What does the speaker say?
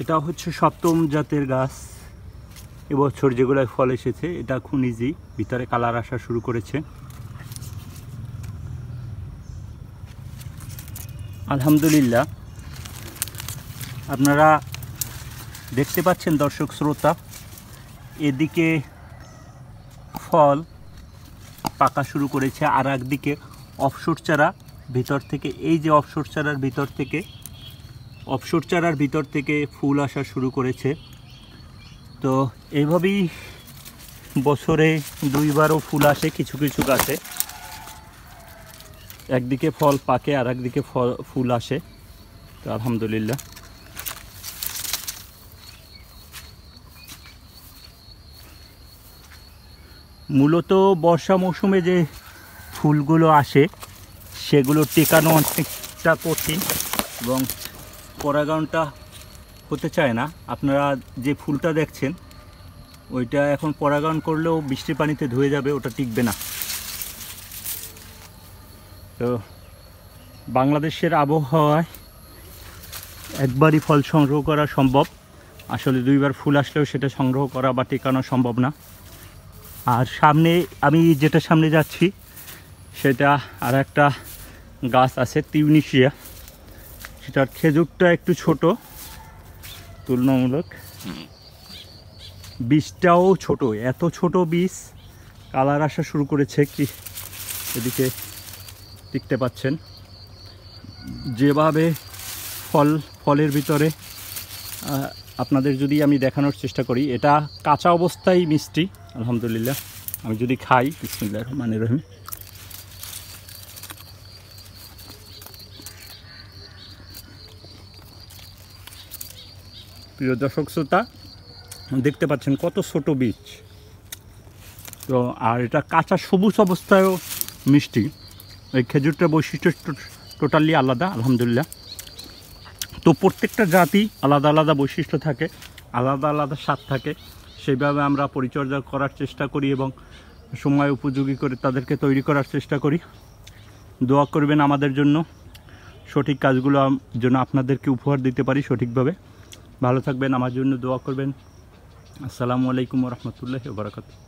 এটা হচ্ছে সপ্তম জাতের গাছ। এবছর যেগুলো ফল এসেছে এটা খুনিজি, ভিতরে কালার আসা শুরু করেছে। আলহামদুলিল্লাহ, আপনারা দেখতে পাচ্ছেন দর্শক শ্রোতা, এদিকে ফল পাকা শুরু করেছে, আর একদিকে অফশোর চারা ভিতর থেকে, এই যে অফশোর চারার ভিতর থেকে ফুল আসা শুরু করেছে। তো এইভাবেই বছরে দুইবারও ফুল আসে কিছু কিছু গাছে, একদিকে ফল পাকে আর একদিকে ফুল আসে। তো আলহামদুলিল্লাহ। মূলত বর্ষা মৌসুমে যে ফুলগুলো আসে সেগুলো টেকানো অনেকটা কঠিন এবং পরাগায়নটা হতে চায় না। আপনারা যে ফুলটা দেখছেন ওইটা এখন পরাগায়ন করলেও বৃষ্টির পানিতে ধুয়ে যাবে, ওটা টিকবে না। তো বাংলাদেশের আবহাওয়ায় একবারই ফল সংগ্রহ করা সম্ভব, আসলে দুইবার ফুল আসলেও সেটা সংগ্রহ করা বা টেকানো সম্ভব না। আর সামনে আমি যেটা সামনে যাচ্ছি সেটা আর একটা গাছ আছে তিউনিসিয়া, সেটার খেজুরটা একটু ছোট তুলনামূলক, বীজটাও ছোট, এত ছোট বীজ কালার আসা শুরু করেছে। কি এদিকে দেখতে পাচ্ছেন যেভাবে ফলের ভিতরে, আপনাদের যদি আমি দেখানোর চেষ্টা করি, এটা কাঁচা অবস্থায় মিষ্টি আলহামদুলিল্লাহ। আমি যদি খাই, বিসমিল্লাহির রহমানির রহিম, প্রিয় দর্শক শ্রোতা দেখতে পাচ্ছেন কত ছোট বীজ। তো আর এটা কাঁচা সবুজ অবস্থায়ও মিষ্টি। এই খেজুরটার বৈশিষ্ট্য টোটালি আলাদা আলহামদুলিল্লাহ। তো প্রত্যেকটা জাতি আলাদা আলাদা বৈশিষ্ট্য থাকে, আলাদা আলাদা স্বাদ থাকে, সেইভাবে আমরা পরিচর্যা করার চেষ্টা করি এবং সময় উপযোগী করে তাদেরকে তৈরি করার চেষ্টা করি। দোয়া করবেন আমাদের জন্য, সঠিক কাজগুলো যেন আপনাদেরকে উপহার দিতে পারি সঠিকভাবে। ভালো থাকবেন, আমার জন্য দোয়া করবেন। আসসালামু আলাইকুম ওয়া রাহমাতুল্লাহি ওয়া বারাকাতুহু।